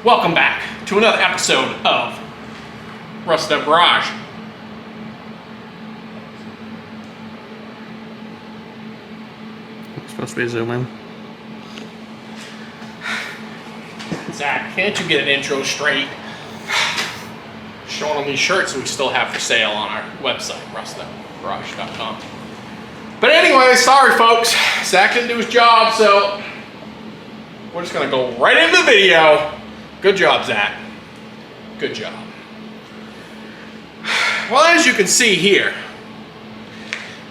Welcome back to another episode of Rusted Up Garage. It's supposed to be zoom in. Zach, can't you get an intro straight? Showing them these shirts we still have for sale on our website, rustedupgarage.com. But anyway, sorry folks, Zach didn't do his job, so we're just gonna go right into the video. Good job, Zach. Good job. Well, as you can see here,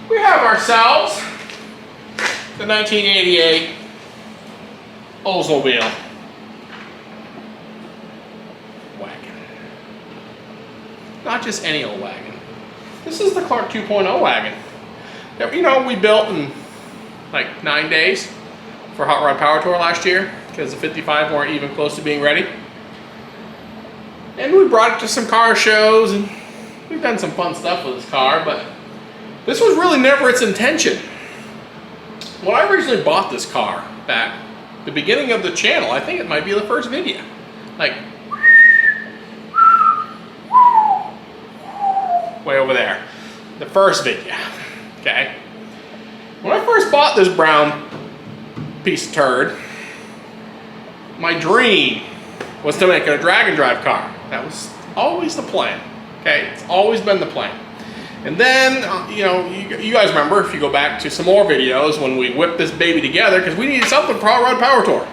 we have ourselves the 1988 Oldsmobile wagon. Not just any old wagon. This is the Clark 2.0 wagon that, you know, we built in like 9 days for Hot Rod Power Tour last year because the 55 weren't even close to being ready. And we brought it to some car shows and we've done some fun stuff with this car, but this was really never its intention. When I originally bought this car back at the beginning of the channel, I think it might be the first video. Like, way over there. The first video, okay? When I first bought this brown piece of turd, my dream was to make it a drag and drive car. That was always the plan, okay? It's always been the plan. And then, you know, you guys remember, if you go back to some more videos, when we whipped this baby together, because we needed something for Hot Rod Power Tour.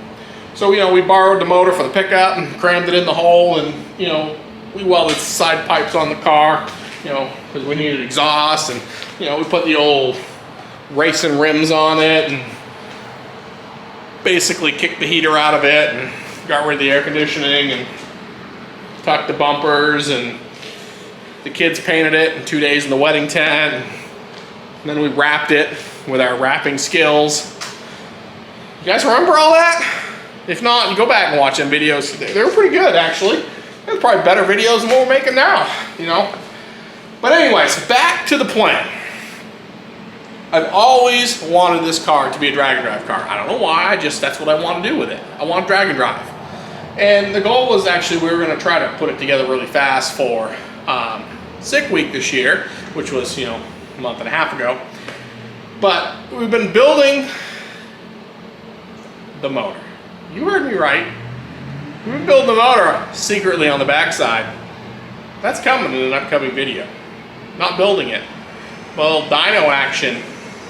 So, you know, we borrowed the motor for the pickup and crammed it in the hole, and, you know, we welded side pipes on the car, you know, because we needed exhaust, and, you know, we put the old racing rims on it, and basically kicked the heater out of it, and got rid of the air conditioning, and tucked the bumpers, and the kids painted it in 2 days in the wedding tent, and then we wrapped it with our wrapping skills. You guys remember all that? If not, you go back and watch them videos. They were pretty good, actually. They're probably better videos than what we're making now, you know? But anyways, back to the plan. I've always wanted this car to be a drag and drive car. I don't know why, that's what I want to do with it. I want to drag and drive. And the goal was actually we were going to try to put it together really fast for Sick Week this year, which was, you know, a month and a half ago. But we've been building the motor. You heard me right. We've been building the motor secretly on the backside. That's coming in an upcoming video. Not building it. Well, dyno action,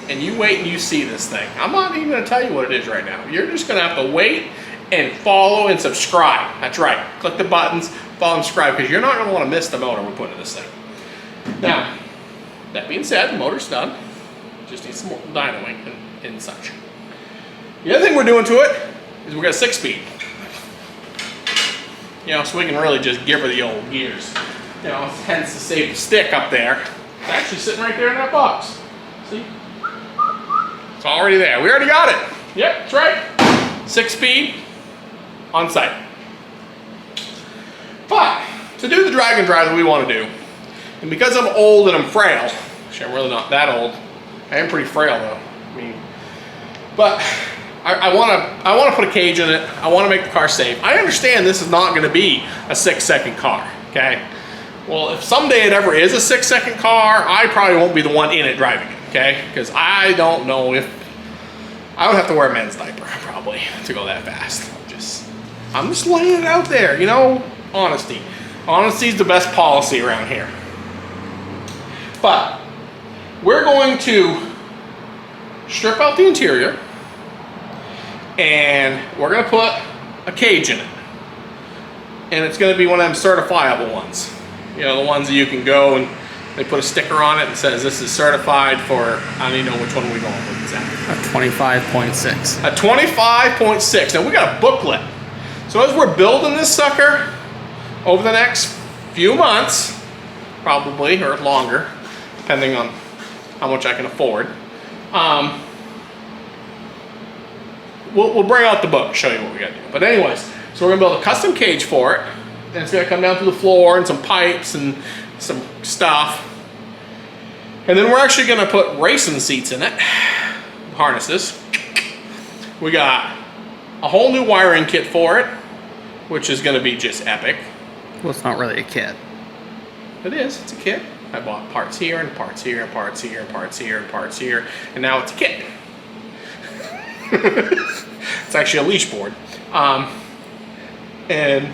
and you wait and you see this thing. I'm not even going to tell you what it is right now. You're just going to have to wait and follow and subscribe. That's right. Click the buttons, follow and subscribe, because you're not going to want to miss the motor we're putting in this thing. Now, that being said, the motor's done. Just needs some more dynoing and such. The other thing we're doing to it is we've got a 6-speed. You know, so we can really just give her the old gears. You know, hence the save stick up there. It's actually sitting right there in that box. See? It's already there. We already got it. Yep, that's right. 6-speed on site. But to do the drag and drive that we want to do, and because I'm old and I'm frail, actually I'm really not that old. I am pretty frail though. I mean, but I want to put a cage in it. I want to make the car safe. I understand this is not going to be a 6-second car. Okay. Well, if someday it ever is a 6-second car, I probably won't be the one in it driving it. Okay, because I don't know if I would have to wear a men's diaper probably to go that fast. I'm just laying it out there, you know, honesty. Honesty is the best policy around here. But we're going to strip out the interior and we're going to put a cage in it. And it's going to be one of them certifiable ones. You know, the ones that you can go and they put a sticker on it and says this is certified for, I don't even know which one we're going with exactly. A 25.6. A 25.6. Now we got a booklet. So as we're building this sucker over the next few months, probably, or longer, depending on how much I can afford, we'll bring out the book, show you what we got to do. But anyways, so we're going to build a custom cage for it. And it's going to come down to the floor and some pipes and some stuff. And then we're actually going to put racing seats in it, harnesses. We got a whole new wiring kit for it. which is going to be just epic. Well, it's not really a kit. It is. It's a kit. I bought parts here and parts here and parts here and parts here and parts here, and now it's a kit. It's actually a leash board, and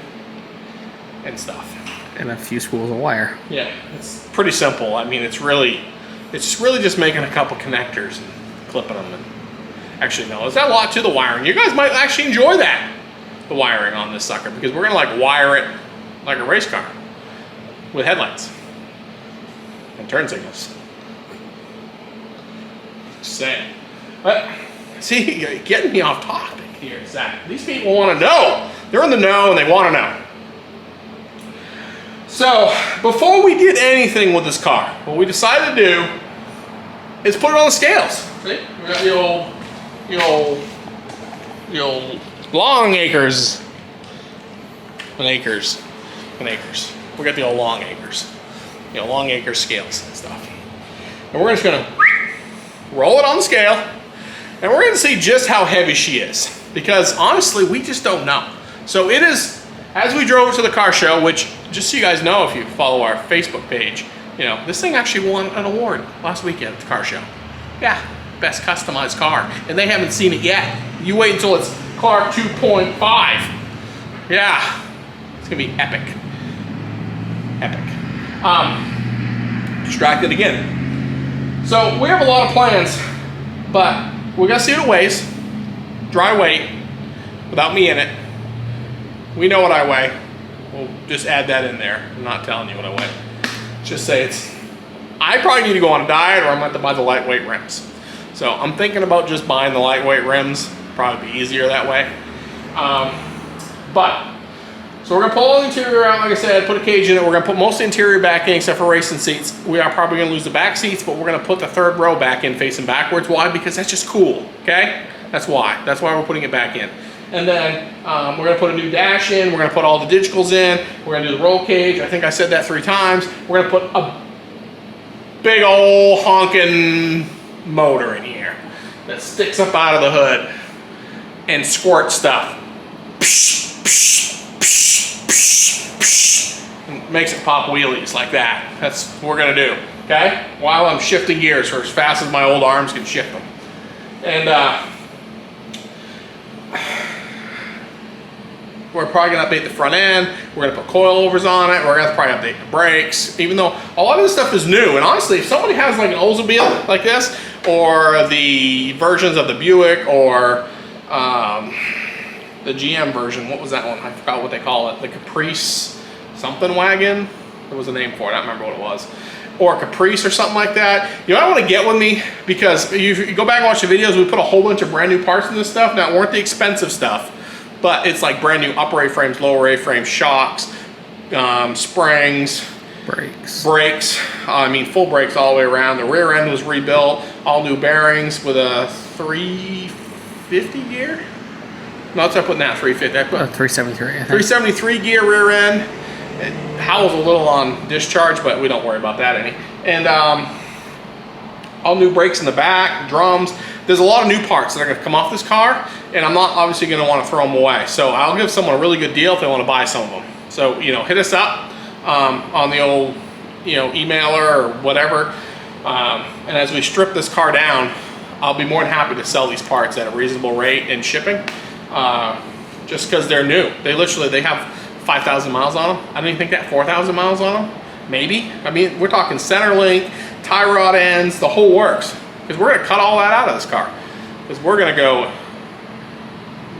stuff. And a few spools of wire. Yeah, it's pretty simple. I mean, it's really just making a couple connectors and clipping them. And actually, no, there's a lot to the wiring. You guys might actually enjoy that, the wiring on this sucker, because we're gonna like wire it like a race car with headlights and turn signals. Just saying. But see, you're getting me off topic here, Zach. These people want to know. They're in the know and they want to know. So before we did anything with this car, what we decided to do is put it on the scales. See, we got the old long acres and acres and acres. We got the old long acres, long acre scales and stuff. And we're just gonna roll it on the scale, and we're gonna see just how heavy she is, because honestly, we just don't know. So it is, as we drove it to the car show, which, just so you guys know, if you follow our Facebook page, this thing actually won an award last weekend at the car show. Yeah, best customized car, and they haven't seen it yet. You wait until it's Clark 2.5. Yeah, it's gonna be epic. Epic. Distracted again. So we have a lot of plans, but we're gonna see what it weighs. Dry weight, without me in it. We know what I weigh. We'll just add that in there. I'm not telling you what I weigh. Just say I probably need to go on a diet, or I'm going to have to buy the lightweight rims. So I'm thinking about just buying the lightweight rims. Probably be easier that way. So we're going to pull all the interior out, like I said, put a cage in it. We're going to put most of the interior back in except for racing seats. We are probably going to lose the back seats, but we're going to put the third row back in facing backwards. Why? Because that's just cool, okay? That's why. That's why we're putting it back in. And then we're going to put a new dash in. We're going to put all the digitals in. We're going to do the roll cage. I think I said that 3 times. We're going to put a big old honking motor in here that sticks up out of the hood and squirts stuff. And makes it pop wheelies like that. That's what we're going to do, okay? While I'm shifting gears for as fast as my old arms can shift them. And we're probably going to update the front end. We're going to put coilovers on it. We're going to probably update the brakes, even though a lot of this stuff is new. And honestly, if somebody has like an Oldsmobile like this, or the versions of the Buick, or the GM version, what was that one? I forgot what they call it. The Caprice something wagon. There was a name for it. I don't remember what it was. Or Caprice or something like that. You might want to get with me, because if you go back and watch the videos, we put a whole bunch of brand new parts in this stuff. Now, it weren't the expensive stuff, but it's like brand new upper A-frames, lower A-frames, shocks, springs, brakes. I mean, full brakes all the way around. The rear end was rebuilt, all new bearings with a 350 gear. No, that's not putting that 350. I put 373. 373 gear rear end. It howls a little on discharge, but we don't worry about that any. And all new brakes in the back, drums. There's a lot of new parts that are going to come off this car, and I'm not obviously going to want to throw them away. So I'll give someone a really good deal if they want to buy some of them. So, hit us up on the old, emailer or whatever. And as we strip this car down, I'll be more than happy to sell these parts at a reasonable rate and shipping, just because they're new. They have 5,000 miles on them. I don't even think that 4,000 miles on them, maybe. I mean, we're talking center link, tie rod ends, the whole works. Because we're going to cut all that out of this car. Because we're going to go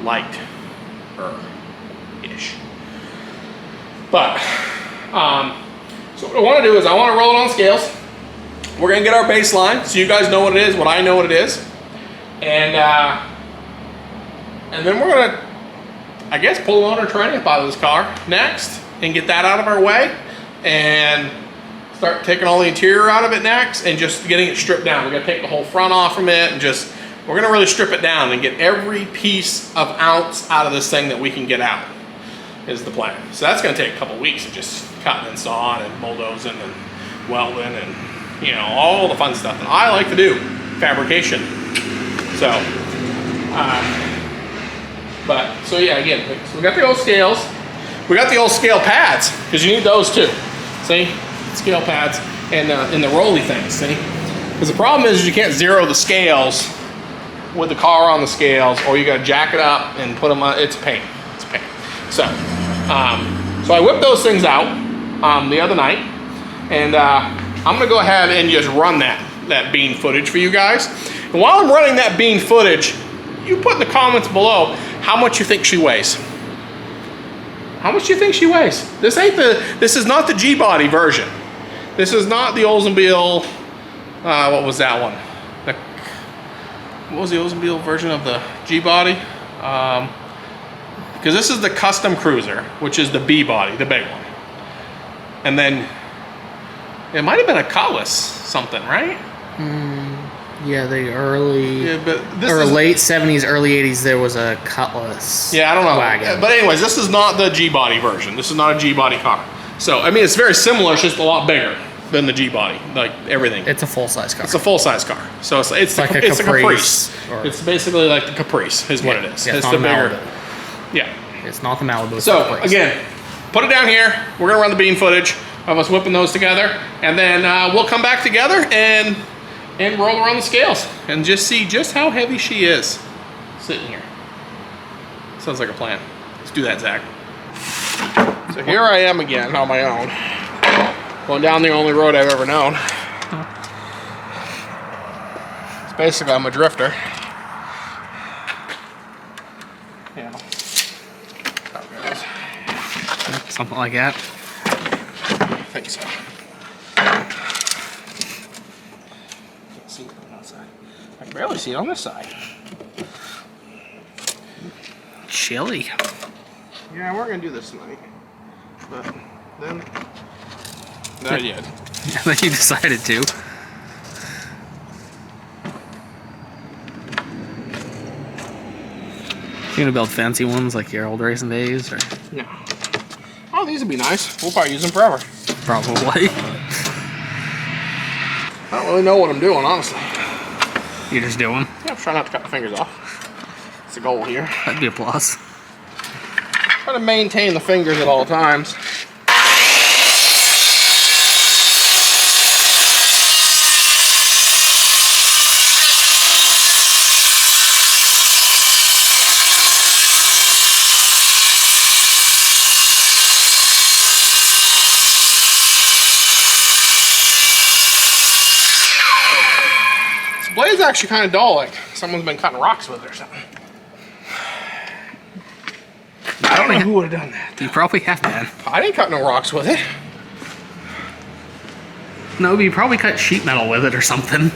light-ish. But, so what I want to do is I want to roll it on scales. We're going to get our baseline, so you guys know what it is, what I know what it is. And then we're going to, I guess, pull the motor tranny up out of this car next and get that out of our way. And start taking all the interior out of it next and just getting it stripped down. We're going to take the whole front off from it and we're going to really strip it down and get every piece of ounce out of this thing that we can get out, is the plan. So that's going to take a couple weeks of just cutting and sawing and bulldozing and welding and, all the fun stuff that I like to do, fabrication. So, so yeah, again, so we got the old scales. we got the old scale pads, because you need those too. See? Scale pads and the rolly things, see? Because the problem is you can't zero the scales with the car on the scales, or you gotta jack it up and put them on. It's a pain. It's a pain. So, so I whipped those things out the other night, and I'm gonna go ahead and just run that bean footage for you guys. And while I'm running that bean footage, you put in the comments below how much you think she weighs. How much do you think she weighs? This is not the G-Body version. This is not the Oldsmobile, what was that one? What was the Oldsmobile version of the G-Body? Because this is the Custom Cruiser, which is the B-Body, the big one. And then, it might have been a Cutlass something, right? Yeah, the early, Yeah, but this or is late 70s, early 80s, there was a Cutlass. Yeah, I don't know. Wagon. But anyways, this is not the G-Body version. This is not a G-Body car. So, I mean, it's very similar. It's just a lot bigger than the G-Body, like everything. It's a full-size car. It's a full-size car. So it's like it's a Caprice, or- It's basically like the Caprice is what Yeah, it is. yeah, It's it's the not a bigger. Malibu. Yeah. It's not the Malibu. It's So the Caprice. again, put it down here. We're gonna run the bean footage of us whipping those together, and then we'll come back together and roll around the scales and just see just how heavy she is sitting here. Sounds like a plan. Let's do that, Zach. So here I am again on my own, going down the only road I've ever known. It's basically, I'm a drifter. Yeah. Something like that. I think so. Can't see it on that side. I can barely see it on this side. Chilly. Yeah, we're gonna do this tonight, but then I did. Then you decided to. You gonna build fancy ones like your old racing days, or No. Oh, these would be nice. We'll probably use them forever. probably? I don't really know what I'm doing, honestly. You're just doing. Yeah, I'm trying not to cut my fingers off. It's the goal here. That'd be a plus. Try to maintain the fingers at all times. This blade's actually kind of dull, like someone's been cutting rocks with it or something. I don't know who would have done that. You probably have, man. I didn't cut no rocks with it. No, but you probably cut sheet metal with it or something.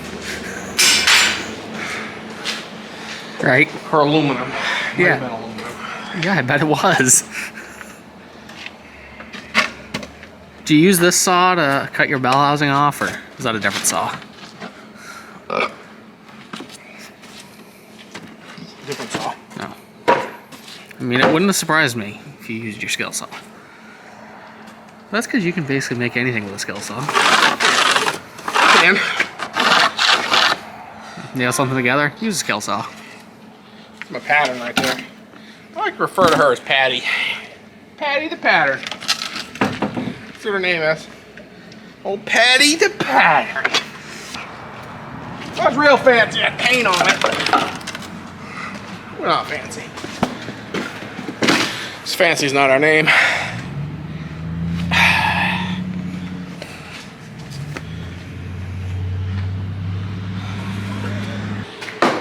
Right? Or aluminum. Might Yeah. have been aluminum. Yeah, I bet it was. Do you use this saw to cut your bell housing off, or is that a different saw? Different saw. No. I mean, it wouldn't have surprised me if you used your skill saw. That's because you can basically make anything with a skill saw. And Nail something together, use a skill saw. it's my pattern right there. I like to refer to her as Patty. Patty the Pattern. That's what her name is. Old Patty the Pattern. That's real fancy. That paint on it. We're not fancy. This fancy's not our name.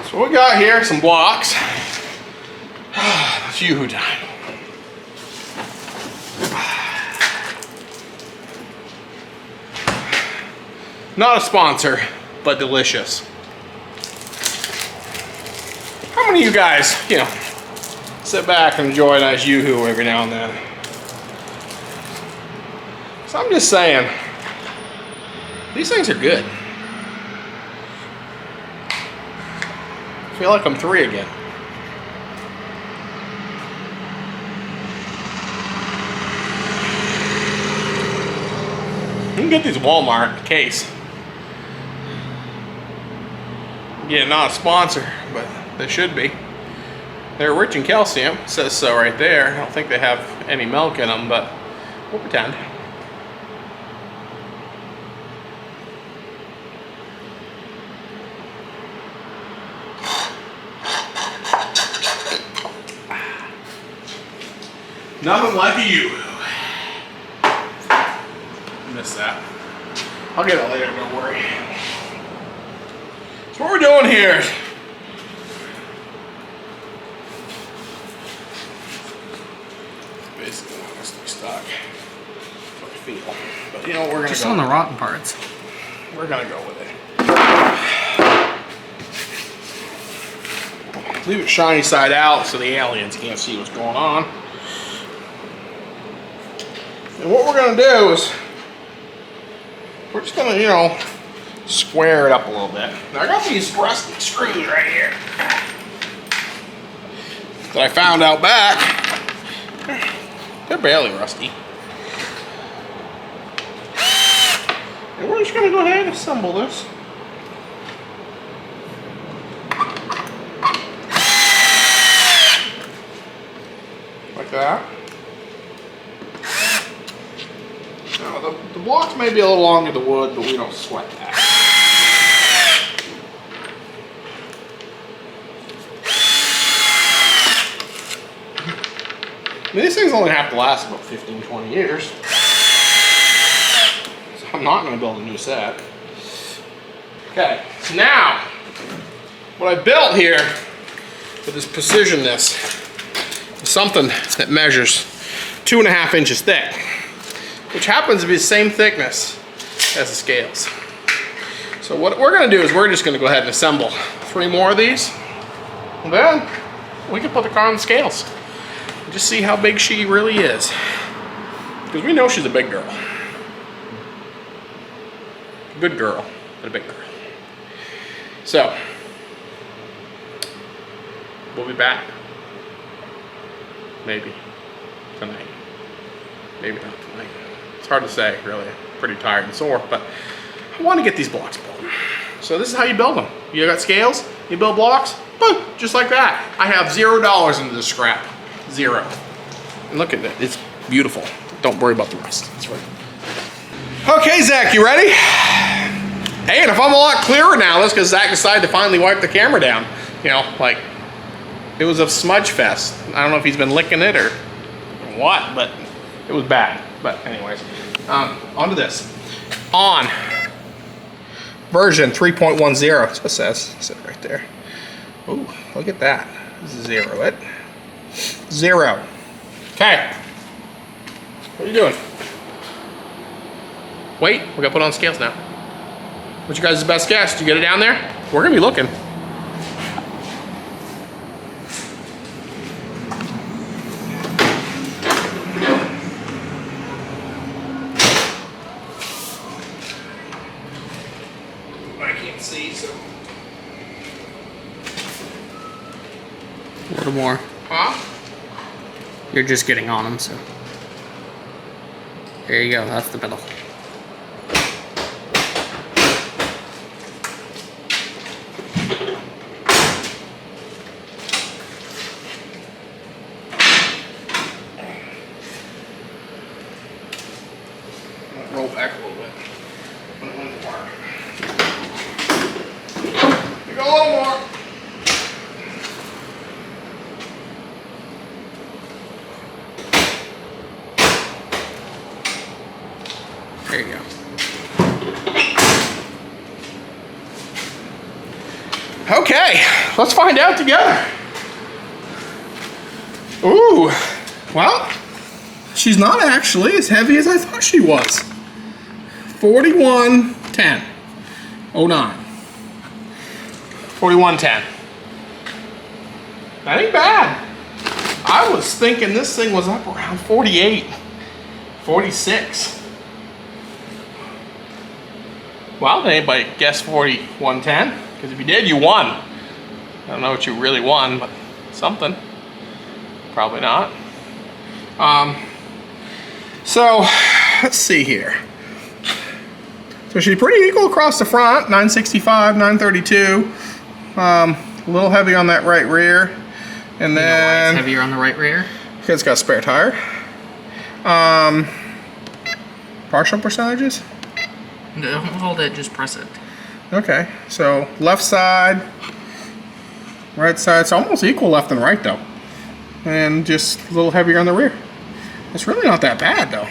So what we got here, some blocks. It's Yoo-hoo time. Not a sponsor, but delicious. How many of you guys, you know, sit back and enjoy a nice Yoo-hoo every now and then? So I'm just saying, these things are good. I feel like I'm 3 again. You can get these at Walmart case. Yeah, not a sponsor, but they should be. They're rich in calcium. It says so right there. I don't think they have any milk in them, but we'll pretend. Nothing like a yoo-hoo. Missed that. I'll get it later, don't worry. So what we're doing here, basically honestly stock. That's what I feel. But you know what we're gonna Just go on the with. rotten parts. We're gonna go with it. Leave it shiny side out so the aliens can't see what's going on. And what we're gonna do is we're just gonna, you know, square it up a little bit. Now I got these rusty screws right here that I found out back. They're barely rusty. And we're just gonna go ahead and assemble this. Like that. Now the blocks may be a little longer than the wood, but we don't sweat that. I mean, these things only have to last about 15, 20 years. So I'm not going to build a new set. Okay, so now, what I built here with this Precisionness is something that measures 2.5 inches thick, which happens to be the same thickness as the scales. So what we're going to do is we're just going to go ahead and assemble 3 more of these, and then we can put the car on the scales. Just see how big she really is. Because we know she's a big girl. Good girl, but a big girl. So, we'll be back. Maybe tonight. Maybe not tonight. It's hard to say, really. I'm pretty tired and sore, but I want to get these blocks built. So this is how you build them. You got scales, you build blocks, boom, just like that. I have $0 into this scrap. 0. And look at it, it's beautiful. Don't worry about the rest. That's right. Okay, Zach, you ready? Hey, and if I'm a lot clearer now, that's because Zach decided to finally wipe the camera down. You know, like, it was a smudge fest. I don't know if he's been licking it or what, but it was bad. But anyways, onto this. On version 3.10, that's what it says. It's right there. Ooh, look at that. 0 it. 0. Okay. What are you doing? Wait, we gotta put on scales now. What's your guys' best guess? Did you get it down there? We're gonna be looking. I can't see, so. A little more. Huh? You're just getting on them, so. There you go, that's the middle. Roll back a little bit. Put it on the bar. You go a little more. There you go. Okay, let's find out together. Ooh, well, she's not actually as heavy as I thought she was. 4110. 09. 4110. That ain't bad. I was thinking this thing was up around 48, 46. Well, did anybody guess 4110? Because if you did, you won. I don't know what you really won, but something. Probably not. So, let's see here. So she's pretty equal across the front, 965, 932. A little heavy on that right rear. And It's then heavier on the right rear. it's got a spare tire. Partial percentages? Don't hold it, just press it. Okay, so left side, right side. It's almost equal left and right though. And just a little heavier on the rear. It's really not that bad though.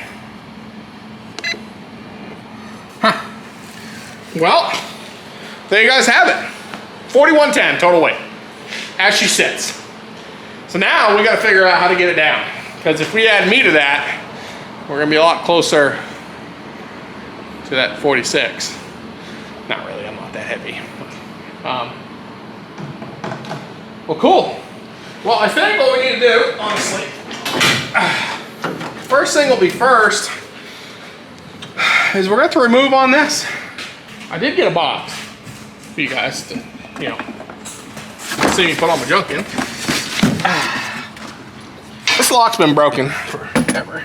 Huh. Well, there you guys have it. 4110 total weight, as she sits. So now we gotta figure out how to get it down. Because if we add me to that, we're gonna be a lot closer to that 46. Not really, I'm not that heavy. Well, cool. Well, I think what we need to do, honestly, first thing will be first, is we're going to have to remove on this. I did get a box for you guys to, you know, see me put all my junk in. This lock's been broken forever.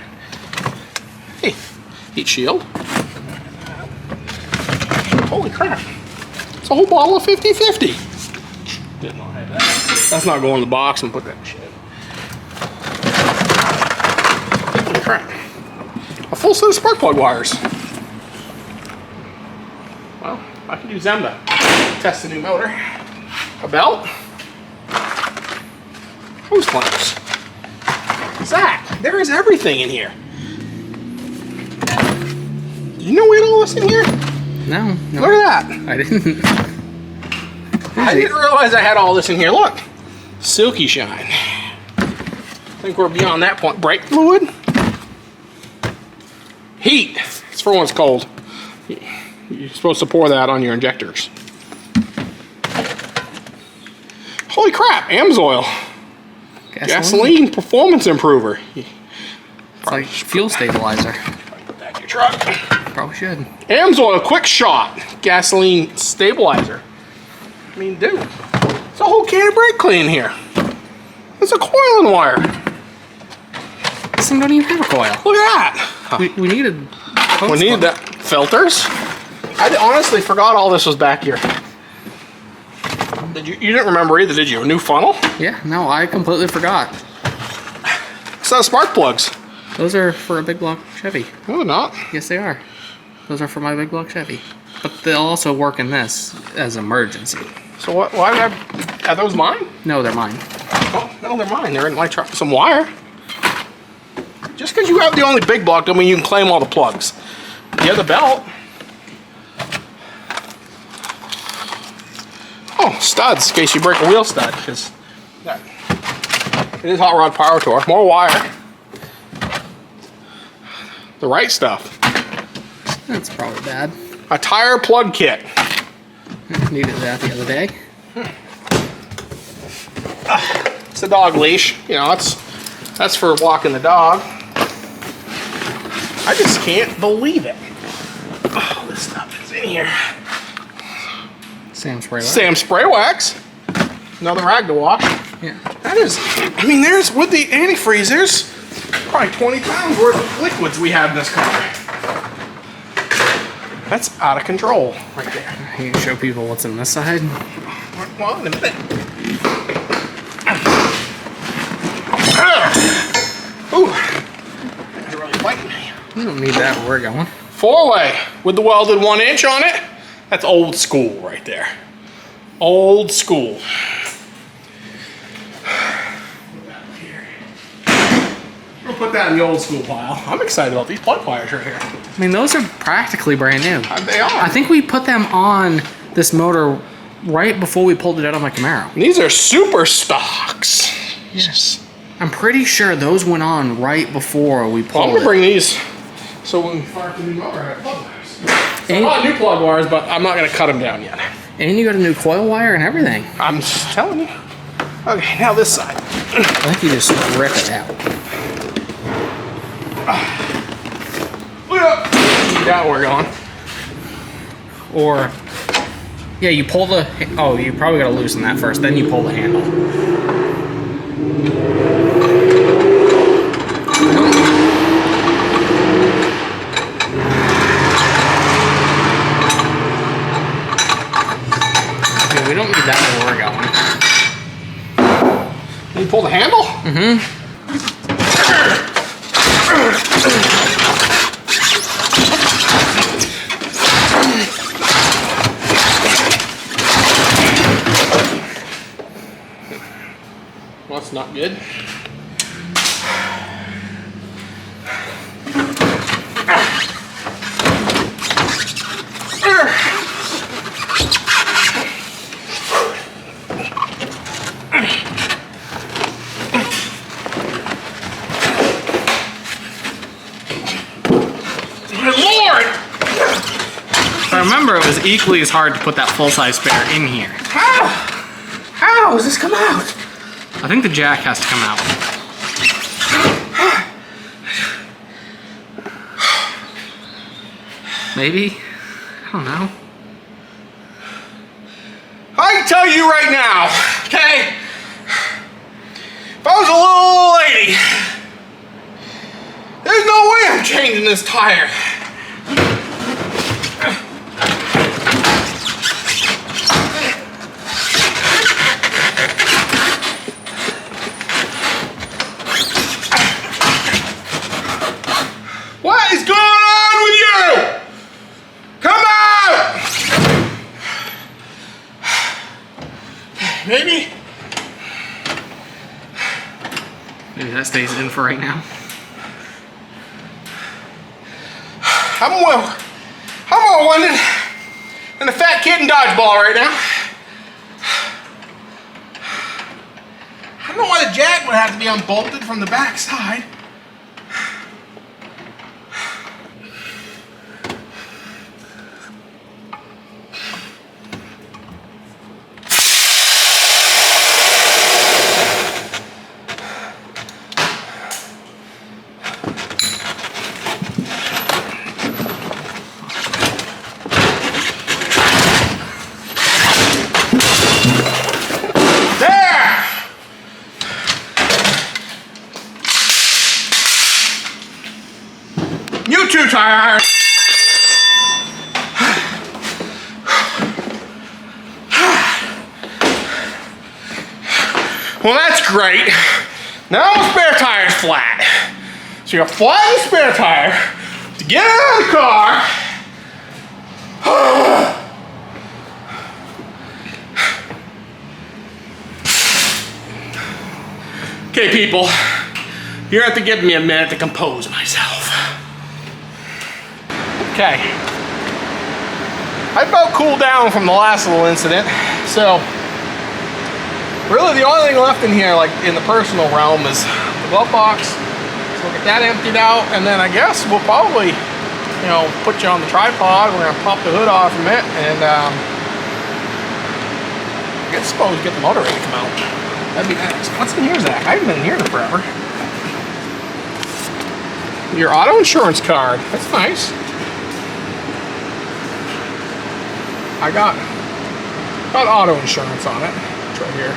Hey, heat shield. Holy crap. It's a whole bottle of 50/50. Did not have that. That's not going in the box and put that in shit. Holy crap. A full set of spark plug wires. Well, I could use them to test the new motor. A belt. Hose clamps. Zach, there is everything in here. Did you know we had all this in here? No. Look at that. I didn't. I didn't realize I had all this in here. Look. Silky shine. I think we're beyond that point. Brake fluid. Heat. It's for when it's cold. You're supposed to pour that on your injectors. Holy crap. AMSOIL. Gasoline performance improver. It's like fuel stabilizer. Put that in your truck. Probably should. AMSOIL quick shot gasoline stabilizer. I mean, dude, it's a whole can of brake clean here. It's a coiling wire. This thing don't even have a coil. Look at that. We needed. We needed that. Filters. I honestly forgot all this was back here. You didn't remember either, did you? A new funnel? Yeah, no, I completely forgot. It's not spark plugs. Those are for a big block Chevy. No, they're not. Yes, they are. Those are for my big block Chevy. But they'll also work in this as emergency. So what? Why did are those mine? No, they're mine. Oh, no, they're mine. They're in my truck. Some wire. Just because you have the only big block don't mean you can claim all the plugs. You have the belt. Oh, studs, in case you break a wheel stud, because it is hot rod power torque. More wire. The right stuff. That's probably bad. A tire plug kit. Needed that the other day. It's a dog leash. You know, that's for walking the dog. I just can't believe it. Oh, this stuff is in here. Sam spray wax. Sam spray wax. Another rag to wash. Yeah. That is, I mean, there's, with the antifreeze, there's probably 20 pounds worth of liquids we have in this car. That's out of control right there. You can show people what's in this side. Well, in a minute. Ooh, that's really fighting me. You don't need that where we're going. 4-way with the welded 1 inch on it. That's old school right there. Old school. We'll put that in the old school pile. I'm excited about these plug pliers right here. I mean, those are practically brand new. They are. I think we put them on this motor right before we pulled it out of my Camaro. These are super stocks. Yes. I'm pretty sure those went on right before we Well, pulled I'm gonna it. bring these so when we fire up the new motor, I have plug wires. So And- a lot of new plug wires, but I'm not gonna cut them down yet. And you got a new coil wire and everything. I'm just telling you. Okay, now this side. I think you just rip it out. Look up. Now we're going. Or, yeah, you pull the, oh, you probably gotta loosen that first, then you pull the handle. Yeah, we don't need that where we're going. You pull the handle? Mm-hmm. Well, that's not good. I remember it was equally as hard to put that full-size spare in here. How does this come out? I think the jack has to come out. Maybe? I don't know. I can tell you right now, okay? If I was a little old lady, there's no way I'm changing this tire. What is going on with you? Come out! Maybe Maybe that stays in for right now. I'm more winded than a fat kid in dodgeball right now. I don't know why the jack would have to be unbolted from the back side. You too, tire iron. Well, that's great. Now the spare tire's flat. So you gotta flatten the spare tire to get out of the car. Okay, people, you're gonna have to give me a minute to compose myself. Okay. I about cooled down from the last little incident, so really the only thing left in here, like in the personal realm, is the glove box. So we'll get that emptied out, and then I guess we'll probably, you know, put you on the tripod. We're gonna pop the hood off from it, and I suppose get the motor ready to come out. That'd be nice. What's in here, Zach? I haven't been in here in forever. Your auto insurance card. That's nice. I got auto insurance on it. It's right here.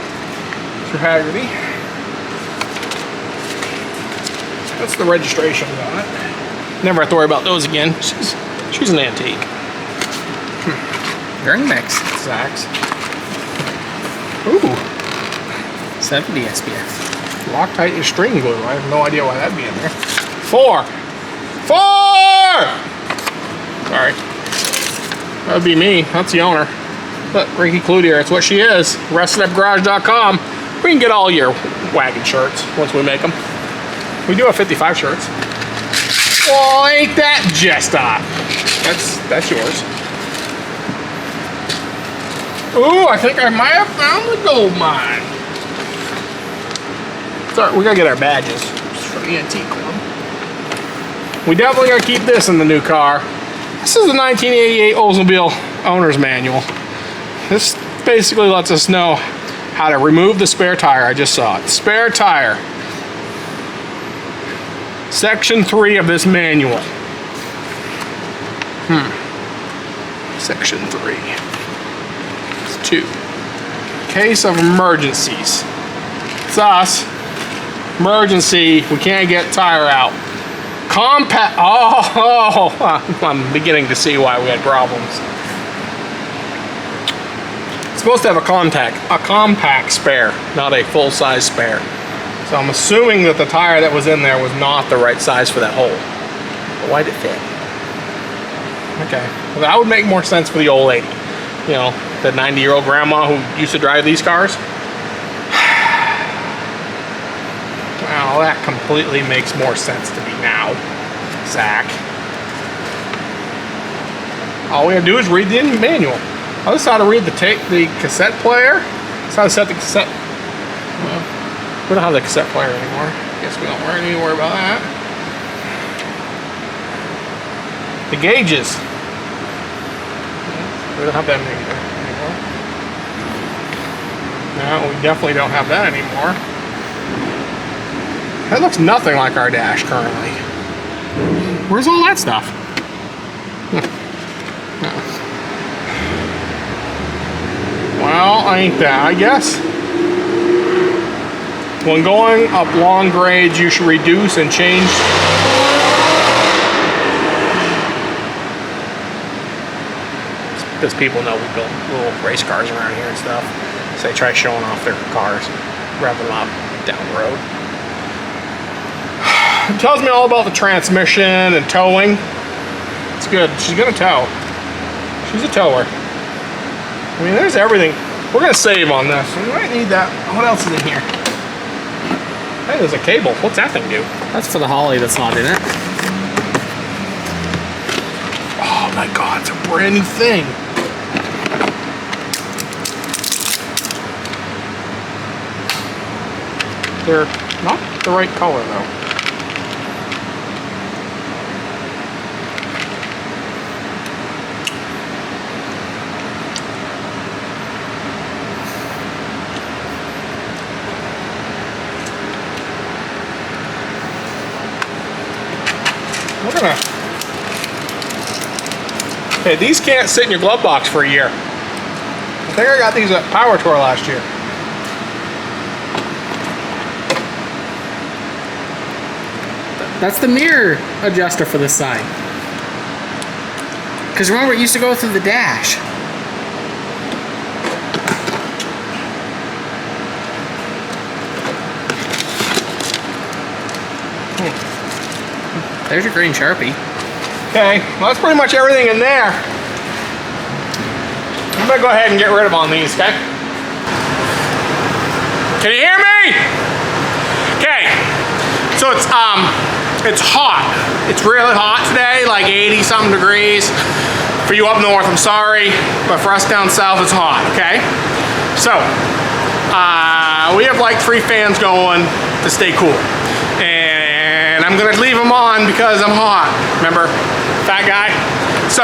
Mr. Haggerty. That's the registration on it. Never have to worry about those again. She's an antique. Very nice. Zach's. Ooh. 70 SPF. Loctite is string glue. I have no idea why that'd be in there. 4. Sorry. That would be me. That's the owner. But Ricky Cloutier, it's what she is. RestedUpGarage.com. We can get all your wagon shirts once we make them. We do have 55 shirts. Well, ain't that just off? That's yours. Ooh, I think I might have found the gold mine. Sorry, we gotta get our badges. It's for the antique club. We definitely gotta keep this in the new car. This is the 1988 Oldsmobile Owner's Manual. This basically lets us know how to remove the spare tire. I just saw it. Spare tire. Section 3 of this manual. Section 3. It's 2. Case of emergencies. It's us. Emergency. We can't get tire out. Compact. Oh, I'm beginning to see why we had problems. supposed to have a compact spare, not a full-size spare. So I'm assuming that the tire that was in there was not the right size for that hole. But why'd it fit? Okay, well, that would make more sense for the old lady. You know, the 90-year-old grandma who used to drive these cars. Well, that completely makes more sense to me now, Zach. All we have to do is read the manual. I just how to read the cassette player. That's how to set the cassette. Well, we don't have the cassette player anymore. Guess we don't need to worry about that. The gauges. We don't have that anymore. No, we definitely don't have that anymore. That looks nothing like our dash currently. Where's all that stuff? Well, ain't that, I guess. When going up long grades, you should reduce and change. Because people know we build little race cars around here and stuff. So they try showing off their cars, revving them up down the road. It tells me all about the transmission and towing. It's good. She's gonna tow. She's a tower. I mean, there's everything. We're gonna save on this. We might need that. What else is in here? Hey, there's a cable. What's that thing do? That's for the Holly that's not in it. Oh my God, it's a brand new thing. They're not the right color though. We're gonna. Okay, these can't sit in your glove box for a year. I think I got these at Power Tour last year. That's the mirror adjuster for this side. Because remember, it used to go through the dash. There's your green Sharpie. Okay, well that's pretty much everything in there. I'm gonna go ahead and get rid of on these, okay? Can you hear me? Okay, so it's hot. It's really hot today, like 80 something degrees. For you up north, I'm sorry, but for us down south, it's hot, okay? So, we have like 3 fans going to stay cool. And I'm gonna leave them on because I'm hot. Remember, fat guy? So,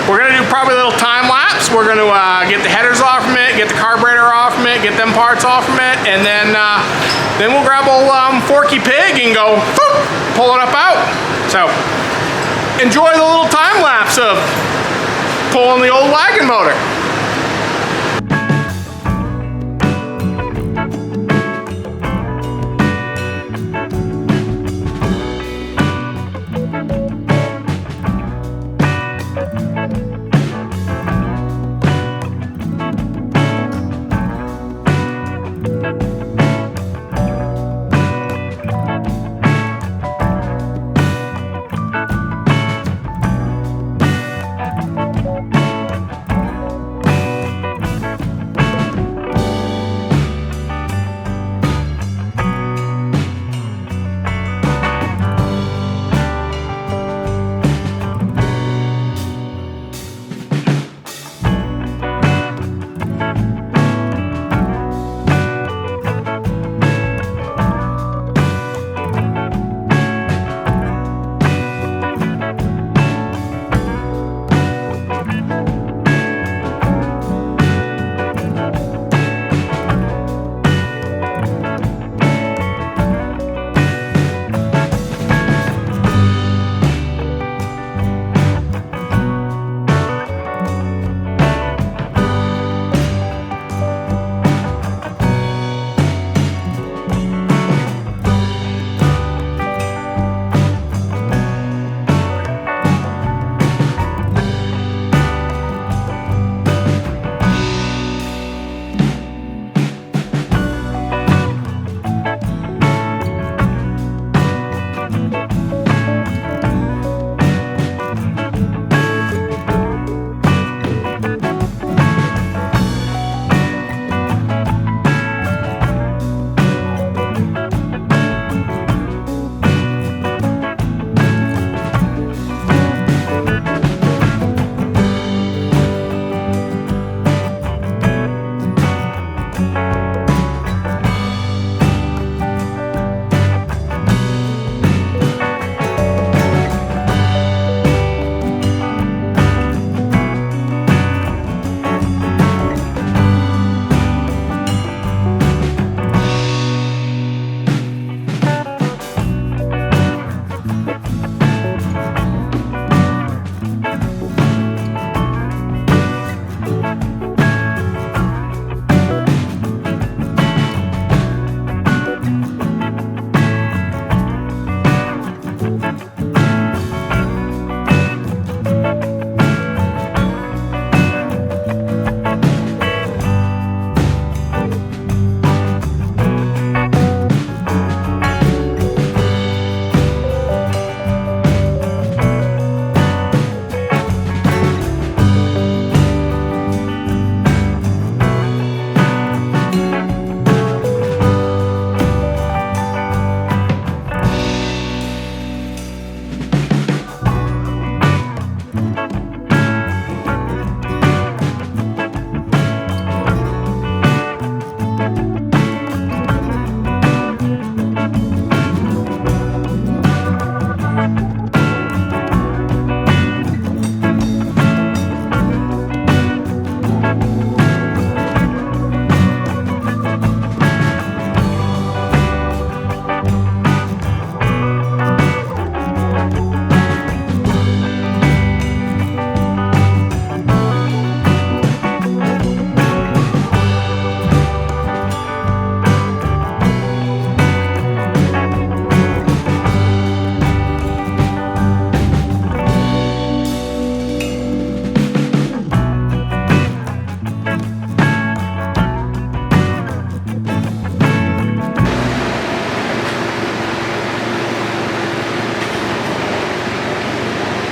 we're gonna do probably a little time lapse. We're gonna get the headers off from it, get the carburetor off from it, get them parts off from it, and then we'll grab old Forky Pig and go whoop, pull it up out. So, enjoy the little time lapse of pulling the old wagon motor.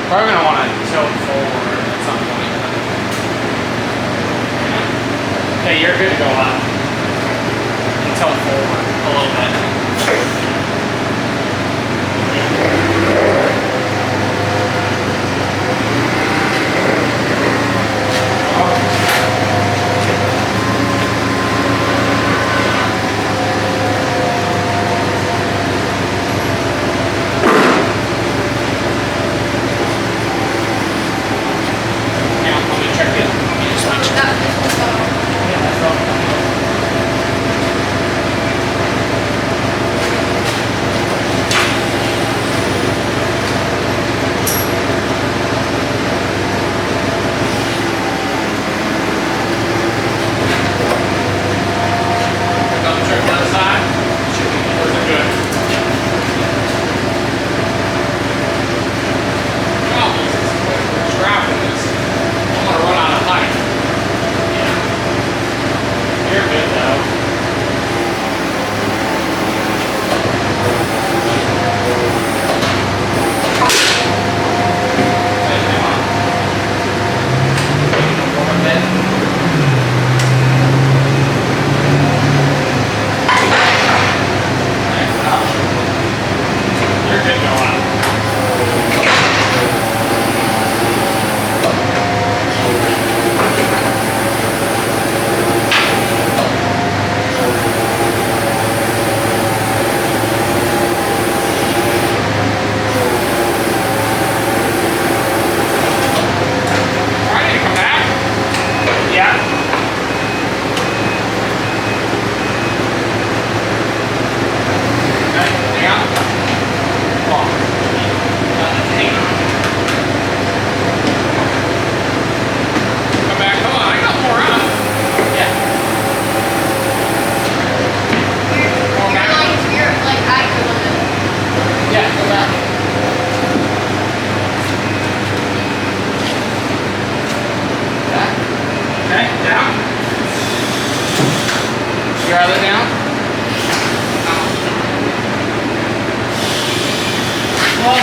Probably gonna want to tilt forward at some point. Okay, you're good to go up. And tilt forward a little bit.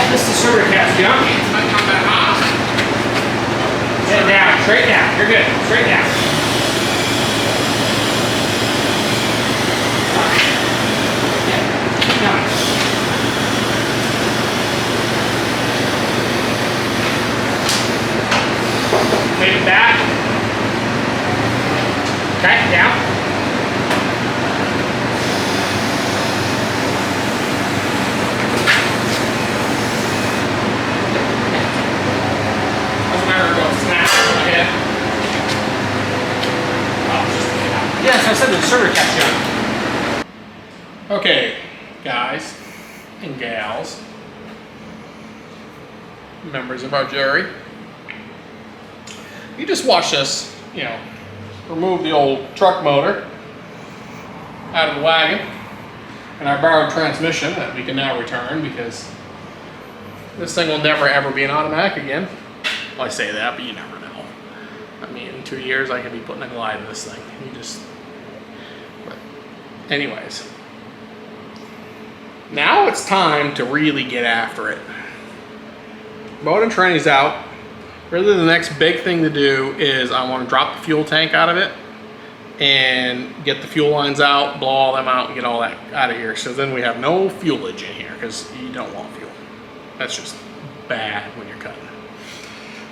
This is Sugar Cat's jump. Sit down, straight down. You're good. Straight down. Keep going. Take it back. Okay, down. Yes, I said the Sugar Cat jump. Okay, guys and gals, members of our jury, you just watched us, remove the old truck motor out of the wagon and our borrowed transmission that we can now return because this thing will never ever be an automatic again. Well, I say that, but you never know. I mean, in 2 years I could be putting a glide in this thing. But anyways, now it's time to really get after it. Mode and training's out. Really the next big thing to do is I want to drop the fuel tank out of it and get the fuel lines out, blow all them out, and get all that out of here. So then we have no fuelage in here because you don't want fuel. That's just bad when you're cutting.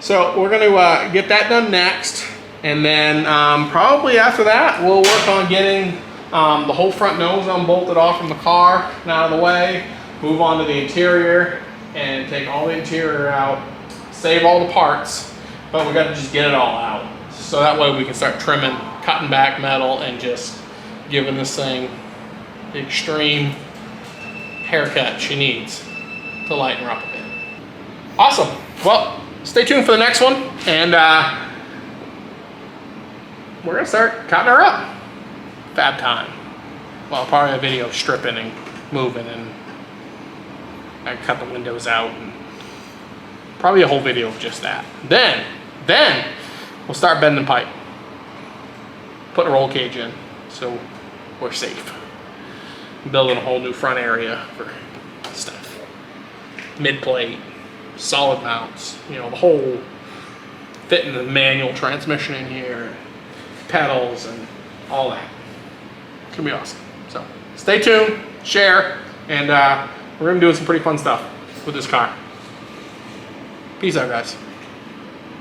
So we're going to get that done next. And then probably after that, we'll work on getting the whole front nose unbolted off from the car and out of the way, move on to the interior and take all the interior out, save all the parts, but we got to just get it all out. So that way we can start trimming, cutting back metal and just giving this thing the extreme haircut she needs to lighten her up a bit. Awesome. Well, stay tuned for the next one and we're gonna start cutting her up. Fab time. Well, probably a video of stripping and moving and I cut the windows out and probably a whole video of just that. Then we'll start bending pipe. Put a roll cage in so we're safe. Building a whole new front area for stuff. Mid plate, solid mounts, you know, the whole fitting the manual transmission in here, pedals and all that. It's gonna be awesome. So stay tuned, share, and we're gonna be doing some pretty fun stuff with this car. Peace out, guys.